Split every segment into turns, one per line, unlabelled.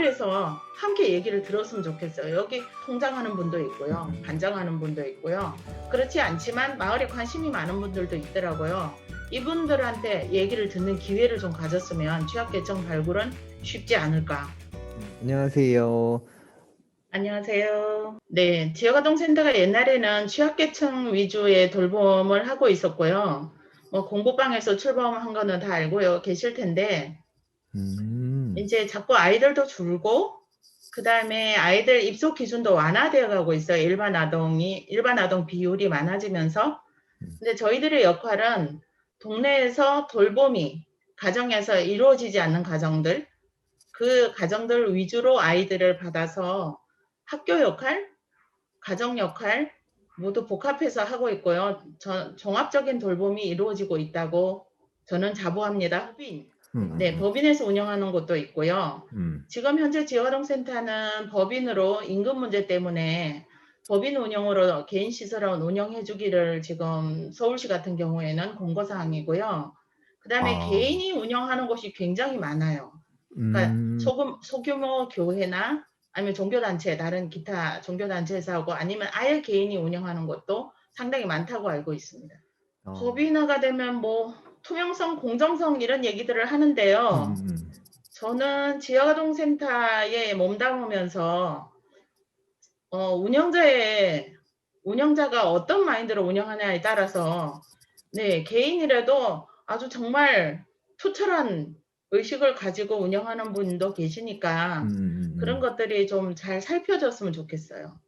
마을에서 함께 얘기를 들었으면 좋겠어요. 여기 통장하는 분도 있고요. 반장하는 분도 있고요. 그렇지 않지만 마을에 관심이 많은 분들도 있더라고요. 이분들한테 얘기를 듣는 기회를 좀 가졌으면 취약계층 발굴은 쉽지 않을까.
안녕하세요.
안녕하세요. 네, 지역아동센터가 옛날에는 취약계층 위주의 돌봄을 하고 있었고요. 뭐 공부방에서 출범한 거는 다 알고 계실 텐데 이제 자꾸 아이들도 줄고 그다음에 아이들 입소 기준도 완화되어 가고 있어요. 일반 아동 비율이 많아지면서. 근데 저희들의 역할은 동네에서 돌봄이 가정에서 이루어지지 않는 가정들, 그 가정들 위주로 아이들을 받아서 학교 역할, 가정 역할 모두 복합해서 하고 있고요. 종합적인 돌봄이 이루어지고 있다고 저는 자부합니다. 네, 법인에서 운영하는 곳도 있고요. 지금 현재 지역아동센터는 법인으로 임금 문제 때문에 법인 운영으로 개인 시설을 운영해 주기를 지금 서울시 같은 경우에는 공고사항이고요. 그 다음에 개인이 운영하는 곳이 굉장히 많아요. 그러니까 소규모 교회나 아니면 종교단체, 다른 기타 종교단체에서 하고 아니면 아예 개인이 운영하는 곳도 상당히 많다고 알고 있습니다. 법인화가 되면 뭐 투명성, 공정성 이런 얘기들을 하는데요. 저는 지역아동센터에 몸담으면서 운영자가 어떤 마인드로 운영하냐에 따라서 네, 개인이라도 아주 정말 투철한 의식을 가지고 운영하는 분도 계시니까 그런 것들이 좀 잘 살펴졌으면 좋겠어요.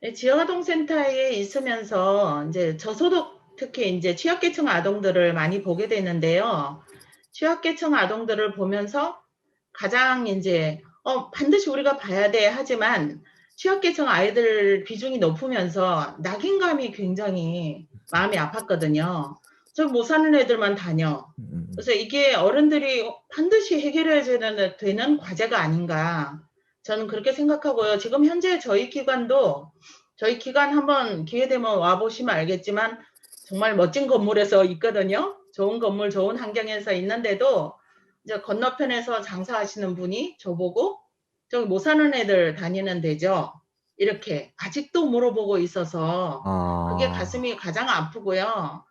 네, 지역아동센터에 있으면서 이제 저소득 특히 이제 취약계층 아동들을 많이 보게 되는데요. 취약계층 아동들을 보면서 가장 이제 반드시 우리가 봐야 돼 하지만 취약계층 아이들 비중이 높으면서 낙인감이 굉장히 마음이 아팠거든요. 저 못 사는 애들만 다녀. 그래서 이게 어른들이 반드시 해결해야 되는 과제가 아닌가. 저는 그렇게 생각하고요. 지금 현재 저희 기관 한번 기회 되면 와보시면 알겠지만 정말 멋진 건물에서 있거든요. 좋은 건물, 좋은 환경에서 있는데도 이제 건너편에서 장사하시는 분이 저보고 저기 못 사는 애들 다니는 데죠. 이렇게 아직도 물어보고 있어서 그게 가슴이 가장 아프고요.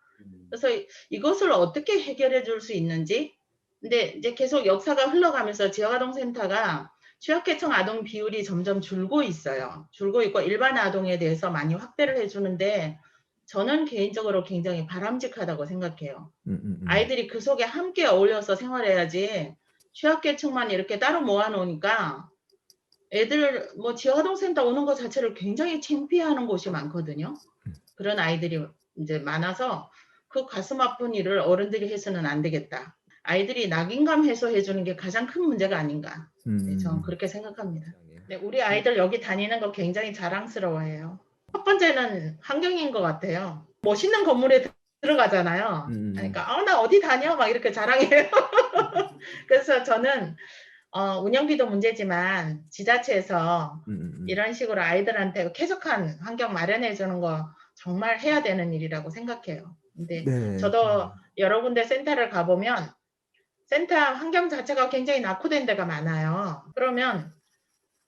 그래서 이것을 어떻게 해결해 줄 수 있는지. 근데 이제 계속 역사가 흘러가면서 지역아동센터가 취약계층 아동 비율이 점점 줄고 있어요. 줄고 있고 일반 아동에 대해서 많이 확대를 해주는데 저는 개인적으로 굉장히 바람직하다고 생각해요. 아이들이 그 속에 함께 어울려서 생활해야지 취약계층만 이렇게 따로 모아놓으니까 애들 뭐 지역아동센터 오는 것 자체를 굉장히 창피해하는 곳이 많거든요. 그런 아이들이 이제 많아서 그 가슴 아픈 일을 어른들이 해서는 안 되겠다. 아이들이 낙인감 해소해 주는 게 가장 큰 문제가 아닌가. 네, 저는 그렇게 생각합니다. 네, 우리 아이들 여기 다니는 거 굉장히 자랑스러워해요. 첫 번째는 환경인 것 같아요. 멋있는 건물에 들어가잖아요. 그러니까 나 어디 다녀? 막 이렇게 자랑해요. 그래서 저는 운영비도 문제지만 지자체에서 이런 식으로 아이들한테 쾌적한 환경 마련해 주는 거 정말 해야 되는 일이라고 생각해요. 근데 저도 여러 군데 센터를 가보면 센터 환경 자체가 굉장히 낙후된 데가 많아요. 그러면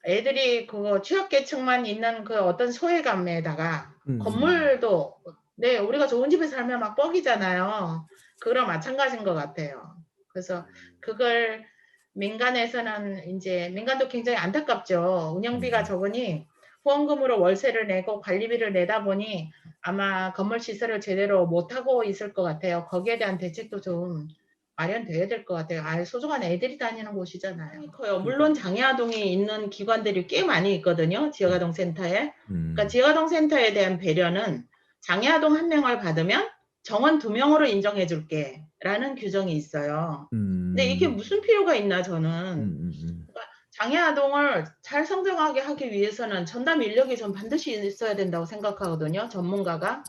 애들이 그거 취약계층만 있는 그 어떤 소외감에다가 건물도 네, 우리가 좋은 집에 살면 막 뻑이잖아요. 그거랑 마찬가지인 것 같아요. 그래서 그걸 민간에서는 이제 민간도 굉장히 안타깝죠. 운영비가 적으니 후원금으로 월세를 내고 관리비를 내다 보니 아마 건물 시설을 제대로 못하고 있을 것 같아요. 거기에 대한 대책도 좀 마련돼야 될 것 같아요. 소중한 애들이 다니는 곳이잖아요. 커요. 물론 장애아동이 있는 기관들이 꽤 많이 있거든요. 지역아동센터에. 그러니까 지역아동센터에 대한 배려는 장애아동 한 명을 받으면 정원 2명으로 인정해 줄게 라는 규정이 있어요. 근데 이게 무슨 필요가 있나 저는. 그러니까 장애아동을 잘 성장하게 하기 위해서는 전담 인력이 좀 반드시 있어야 된다고 생각하거든요. 전문가가.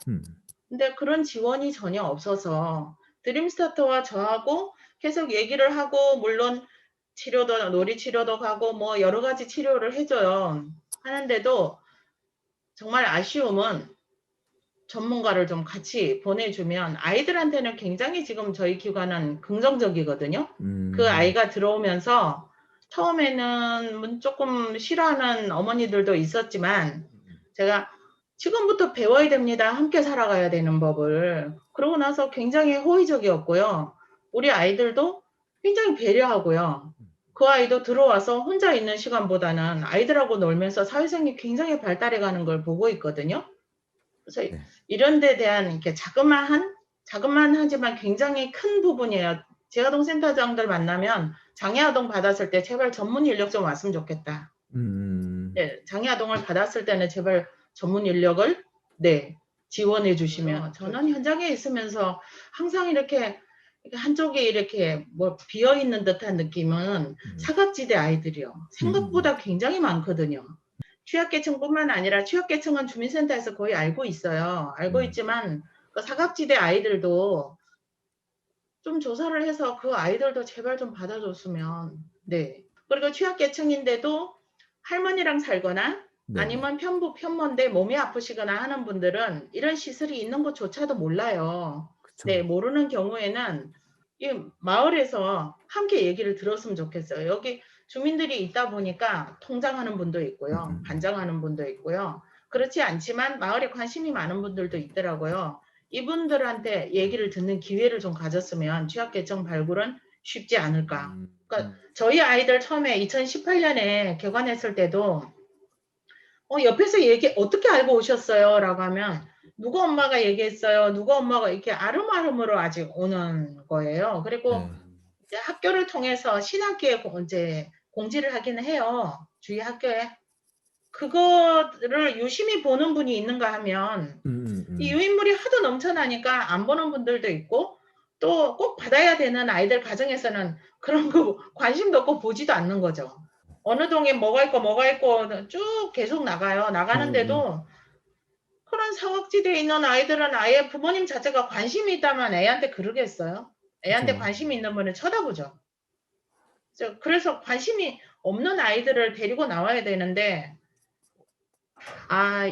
근데 그런 지원이 전혀 없어서 드림스타터와 저하고 계속 얘기를 하고 물론 치료도 놀이치료도 가고 뭐 여러 가지 치료를 해줘요. 하는데도 정말 아쉬움은 전문가를 좀 같이 보내주면 아이들한테는 굉장히 지금 저희 기관은 긍정적이거든요. 그 아이가 들어오면서 처음에는 조금 싫어하는 어머니들도 있었지만 제가 지금부터 배워야 됩니다. 함께 살아가야 되는 법을. 그러고 나서 굉장히 호의적이었고요. 우리 아이들도 굉장히 배려하고요. 그 아이도 들어와서 혼자 있는 시간보다는 아이들하고 놀면서 사회성이 굉장히 발달해가는 걸 보고 있거든요. 그래서
네.
이런 데 대한 이렇게 자그만 하지만 굉장히 큰 부분이에요. 재아동 센터장들 만나면 장애아동 받았을 때 제발 전문 인력 좀 왔으면 좋겠다. 네, 장애아동을 받았을 때는 제발 전문 인력을 네, 지원해 주시면. 저는 현장에 있으면서 항상 이렇게 한쪽에 이렇게 뭐 비어 있는 듯한 느낌은 사각지대 아이들이요. 생각보다 굉장히 많거든요. 취약계층뿐만 아니라 취약계층은 주민센터에서 거의 알고 있어요. 알고 있지만 그 사각지대 아이들도 좀 조사를 해서 그 아이들도 제발 좀 받아줬으면. 네. 그리고 취약계층인데도 할머니랑 살거나
네네.
아니면 편부편모인데 몸이 아프시거나 하는 분들은 이런 시설이 있는 것조차도 몰라요.
그쵸.
네, 모르는 경우에는 이 마을에서 함께 얘기를 들었으면 좋겠어요. 여기 주민들이 있다 보니까 통장하는 분도 있고요. 반장하는 분도 있고요. 그렇지 않지만 마을에 관심이 많은 분들도 있더라고요. 이분들한테 얘기를 듣는 기회를 좀 가졌으면 취약계층 발굴은 쉽지 않을까. 그러니까 저희 아이들 처음에 2018년에 개관했을 때도 옆에서 얘기 어떻게 알고 오셨어요? 라고 하면 누구 엄마가 얘기했어요. 누구 엄마가 이렇게 아름아름으로 아직 오는 거예요. 그리고
네.
이제 학교를 통해서 신학기에 이제 공지를 하기는 해요. 주위 학교에. 그거를 유심히 보는 분이 있는가 하면 이 유인물이 하도 넘쳐나니까 안 보는 분들도 있고 또 꼭 받아야 되는 아이들 가정에서는 그런 거 관심도 없고 보지도 않는 거죠. 어느 동에 뭐가 있고 쭉 계속 나가요. 나가는데도 그런 사각지대에 있는 아이들은 아예 부모님 자체가 관심이 있다면 애한테 그러겠어요? 애한테
그쵸.
관심이 있는 분은 쳐다보죠. 그래서 관심이 없는 아이들을 데리고 나와야 되는데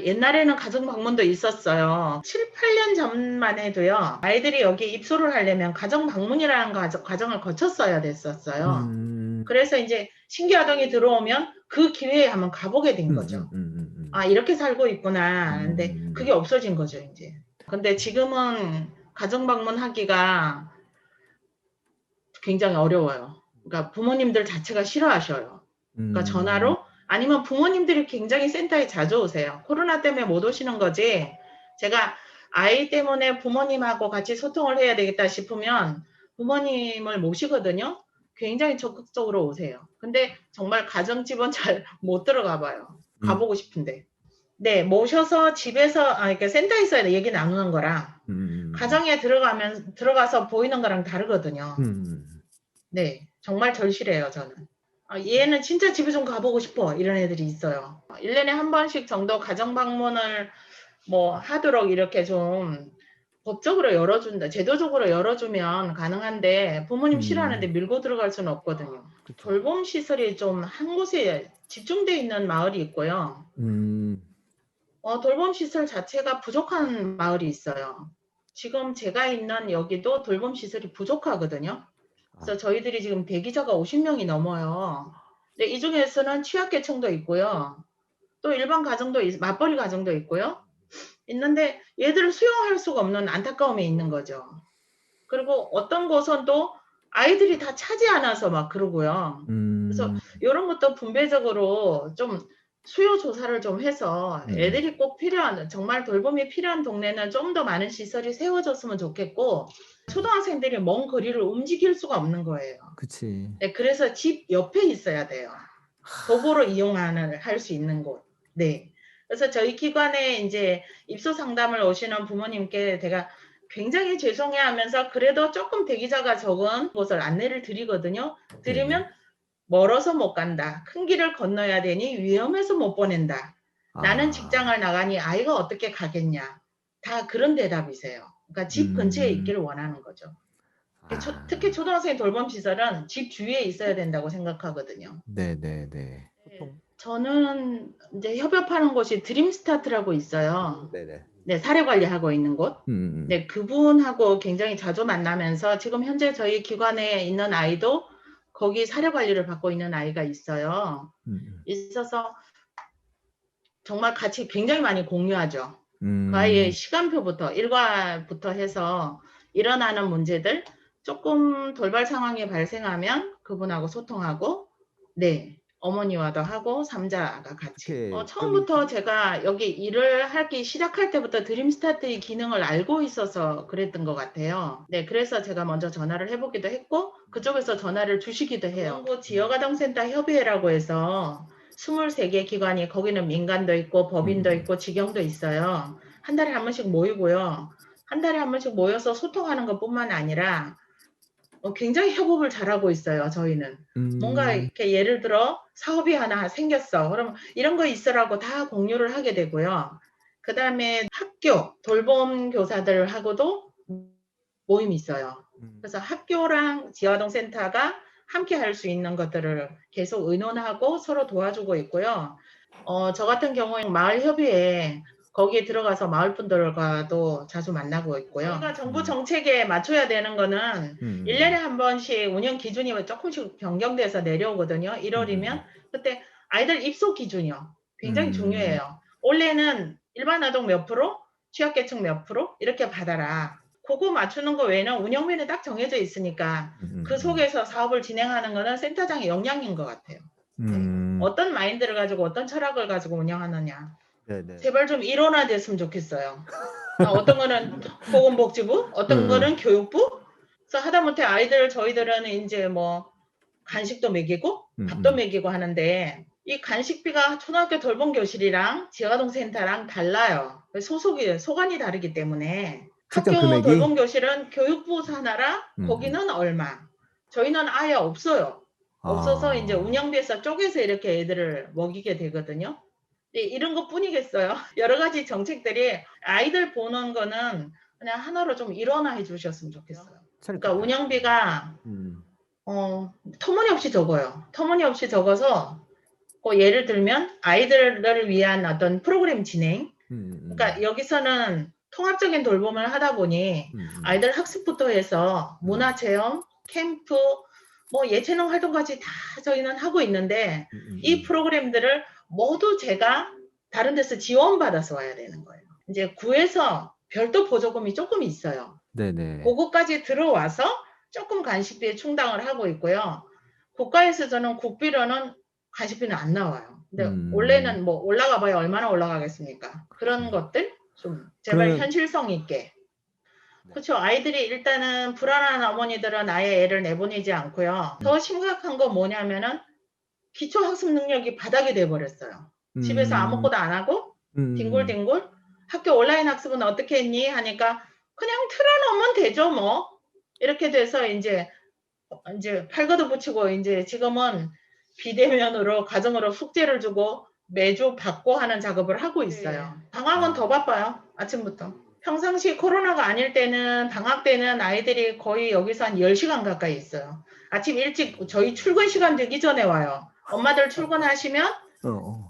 옛날에는 가정 방문도 있었어요. 7, 8년 전만 해도요. 아이들이 여기 입소를 하려면 가정 방문이라는 과정을 거쳤어야 됐었어요. 그래서 이제 신규 아동이 들어오면 그 기회에 한번 가보게 된 거죠. 이렇게 살고 있구나. 근데 그게 없어진 거죠, 이제. 근데 지금은 가정 방문하기가 굉장히 어려워요. 그러니까 부모님들 자체가 싫어하셔요. 그러니까 전화로 아니면 부모님들이 굉장히 센터에 자주 오세요. 코로나 때문에 못 오시는 거지. 제가 아이 때문에 부모님하고 같이 소통을 해야 되겠다 싶으면 부모님을 모시거든요. 굉장히 적극적으로 오세요. 근데 정말 가정집은 잘 못 들어가 봐요. 가보고 싶은데. 네, 모셔서 집에서, 그러니까 센터에서 얘기 나누는 거랑 가정에 들어가서 보이는 거랑 다르거든요. 네, 정말 절실해요, 저는. 얘는 진짜 집에 좀 가보고 싶어. 이런 애들이 있어요. 1년에 한 번씩 정도 가정 방문을 뭐 하도록 이렇게 좀 법적으로 열어준다, 제도적으로 열어주면 가능한데 부모님 싫어하는데 밀고 들어갈 수는 없거든요. 돌봄 시설이 좀 한 곳에 집중되어 있는 마을이 있고요. 돌봄 시설 자체가 부족한 마을이 있어요. 지금 제가 있는 여기도 돌봄 시설이 부족하거든요. 그래서 저희들이 지금 대기자가 50명이 넘어요. 근데 이 중에서는 취약계층도 있고요. 또 일반 가정도 맞벌이 가정도 있고요. 있는데 얘들을 수용할 수가 없는 안타까움이 있는 거죠. 그리고 어떤 곳은 또 아이들이 다 차지 않아서 막 그러고요. 그래서 이런 것도 분배적으로 좀 수요 조사를 좀 해서 애들이 꼭 필요한, 정말 돌봄이 필요한 동네는 좀 더 많은 시설이 세워졌으면 좋겠고, 초등학생들이 먼 거리를 움직일 수가 없는 거예요.
그치.
네, 그래서 집 옆에 있어야 돼요. 도보로 할 수 있는 곳. 네. 그래서 저희 기관에 이제 입소 상담을 오시는 부모님께 제가 굉장히 죄송해 하면서 그래도 조금 대기자가 적은 곳을 안내를 드리거든요. 드리면 멀어서 못 간다. 큰 길을 건너야 되니 위험해서 못 보낸다. 나는 직장을 나가니 아이가 어떻게 가겠냐. 다 그런 대답이세요. 그러니까 집 근처에 있기를 원하는 거죠. 특히 초등학생 돌봄 시설은 집 주위에 있어야 된다고 생각하거든요.
네네네.
저는 이제 협업하는 곳이 드림스타트라고 있어요. 네, 사례 관리하고 있는 곳. 네, 그분하고 굉장히 자주 만나면서 지금 현재 저희 기관에 있는 아이도 거기 사료 관리를 받고 있는 아이가 있어요.
음.
있어서 정말 같이 굉장히 많이 공유하죠. 그
음.
아이의 시간표부터 일과부터 해서 일어나는 문제들 조금 돌발 상황이 발생하면 그분하고 소통하고 네. 어머니와도 하고 삼자가 같이.
어떻게
처음부터
끌리지?
제가 여기 일을 하기 시작할 때부터 드림스타트의 기능을 알고 있어서 그랬던 것 같아요. 네, 그래서 제가 먼저 전화를 해보기도 했고 그쪽에서 전화를 주시기도 해요. 지역아동센터 협의회라고 해서 23개 기관이 거기는 민간도 있고 법인도 있고 직영도 있어요. 한 달에 한 번씩 모이고요. 한 달에 한 번씩 모여서 소통하는 것뿐만 아니라 굉장히 협업을 잘하고 있어요, 저희는. 뭔가 이렇게 예를 들어 사업이 하나 생겼어. 그러면 이런 거 있으라고 다 공유를 하게 되고요. 그 다음에 학교 돌봄 교사들하고도 모임이 있어요. 그래서 학교랑 지아동센터가 함께 할 수 있는 것들을 계속 의논하고 서로 도와주고 있고요. 저 같은 경우에는 마을협의회 거기에 들어가서 마을 분들과도 자주 만나고 있고요. 저희가 정부 정책에 맞춰야 되는 거는 1년에 한 번씩 운영 기준이 조금씩 변경돼서 내려오거든요. 1월이면 그때 아이들 입소 기준이요. 굉장히 중요해요. 원래는 일반 아동 몇 프로, 취약계층 몇 프로 이렇게 받아라. 그거 맞추는 거 외에는 운영비는 딱 정해져 있으니까 그 속에서 사업을 진행하는 거는 센터장의 역량인 것 같아요. 네. 어떤 마인드를 가지고 어떤 철학을 가지고 운영하느냐.
네네.
제발 좀 일원화됐으면 좋겠어요. 어떤 거는 보건복지부, 어떤 거는 교육부. 그래서 하다못해 저희들은 이제 뭐 간식도 먹이고 밥도 먹이고 하는데 이 간식비가 초등학교 돌봄교실이랑 지아동센터랑 달라요. 소관이 다르기 때문에
책정
학교
금액이?
돌봄교실은 교육부 산하라 거기는 얼마. 저희는 아예 없어요. 없어서 이제 운영비에서 쪼개서 이렇게 애들을 먹이게 되거든요. 네, 이런 것 뿐이겠어요. 여러 가지 정책들이 아이들 보는 거는 그냥 하나로 좀 일원화해 주셨으면 좋겠어요. 그러니까 운영비가 터무니없이 적어요. 터무니없이 적어서 예를 들면 아이들을 위한 어떤 프로그램 진행. 그러니까 여기서는 통합적인 돌봄을 하다 보니 아이들 학습부터 해서 문화체험, 캠프, 뭐 예체능 활동까지 다 저희는 하고 있는데 이 프로그램들을 모두 제가 다른 데서 지원받아서 와야 되는 거예요. 이제 구에서 별도 보조금이 조금 있어요.
네네.
그거까지 들어와서 조금 간식비에 충당을 하고 있고요. 국가에서 저는 국비로는 간식비는 안 나와요. 근데 원래는 뭐 올라가 봐야 얼마나 올라가겠습니까? 그런 것들 좀 제발
그러면
현실성 있게. 그렇죠. 아이들이 일단은 불안한 어머니들은 아예 애를 내보내지 않고요. 더 심각한 건 뭐냐면은 기초 학습 능력이 바닥이 돼 버렸어요. 집에서 아무것도 안 하고 뒹굴뒹굴 학교 온라인 학습은 어떻게 했니? 하니까 그냥 틀어놓으면 되죠, 뭐. 이렇게 돼서 이제 팔 걷어붙이고 이제 지금은 비대면으로 가정으로 숙제를 주고 매주 받고 하는 작업을 하고 있어요. 방학은 더 바빠요. 아침부터. 평상시 코로나가 아닐 때는 방학 때는 아이들이 거의 여기서 한 10시간 가까이 있어요. 아침 일찍 저희 출근 시간 되기 전에 와요. 엄마들 출근하시면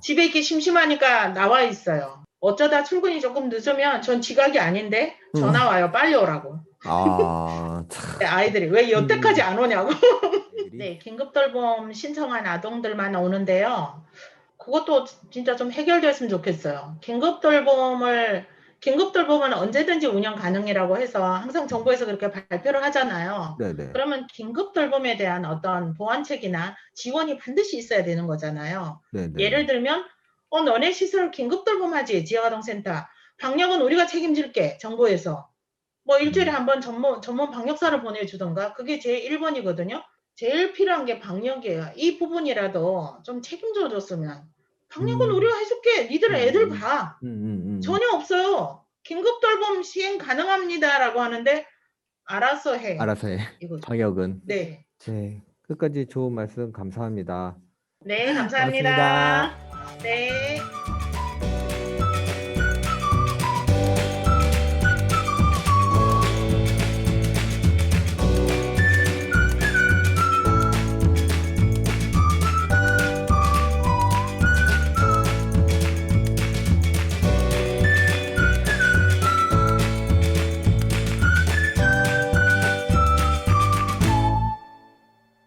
집에 있기 심심하니까 나와 있어요. 어쩌다 출근이 조금 늦으면 전 지각이 아닌데 전화 와요. 빨리 오라고. 아이들이 왜 여태까지 안 오냐고. 네, 긴급돌봄 신청한 아동들만 오는데요. 그것도 진짜 좀 해결됐으면 좋겠어요. 긴급돌봄은 언제든지 운영 가능이라고 해서 항상 정부에서 그렇게 발표를 하잖아요.
네네.
그러면 긴급돌봄에 대한 어떤 보완책이나 지원이 반드시 있어야 되는 거잖아요.
네네.
예를 들면 너네 시설 긴급돌봄하지 지역아동센터. 방역은 우리가 책임질게 정부에서. 뭐 일주일에 한 번 전문 방역사를 보내주던가 그게 제일 1번이거든요. 제일 필요한 게 방역이에요. 이 부분이라도 좀 책임져 줬으면. 방역은 우리가 해줄게. 니들 애들 봐. 전혀 없어요. 긴급돌봄 시행 가능합니다라고 하는데 알아서 해.
알아서 해.
이거죠.
방역은.
네.
네. 끝까지 좋은 말씀 감사합니다.
네,
고맙습니다.
감사합니다. 네.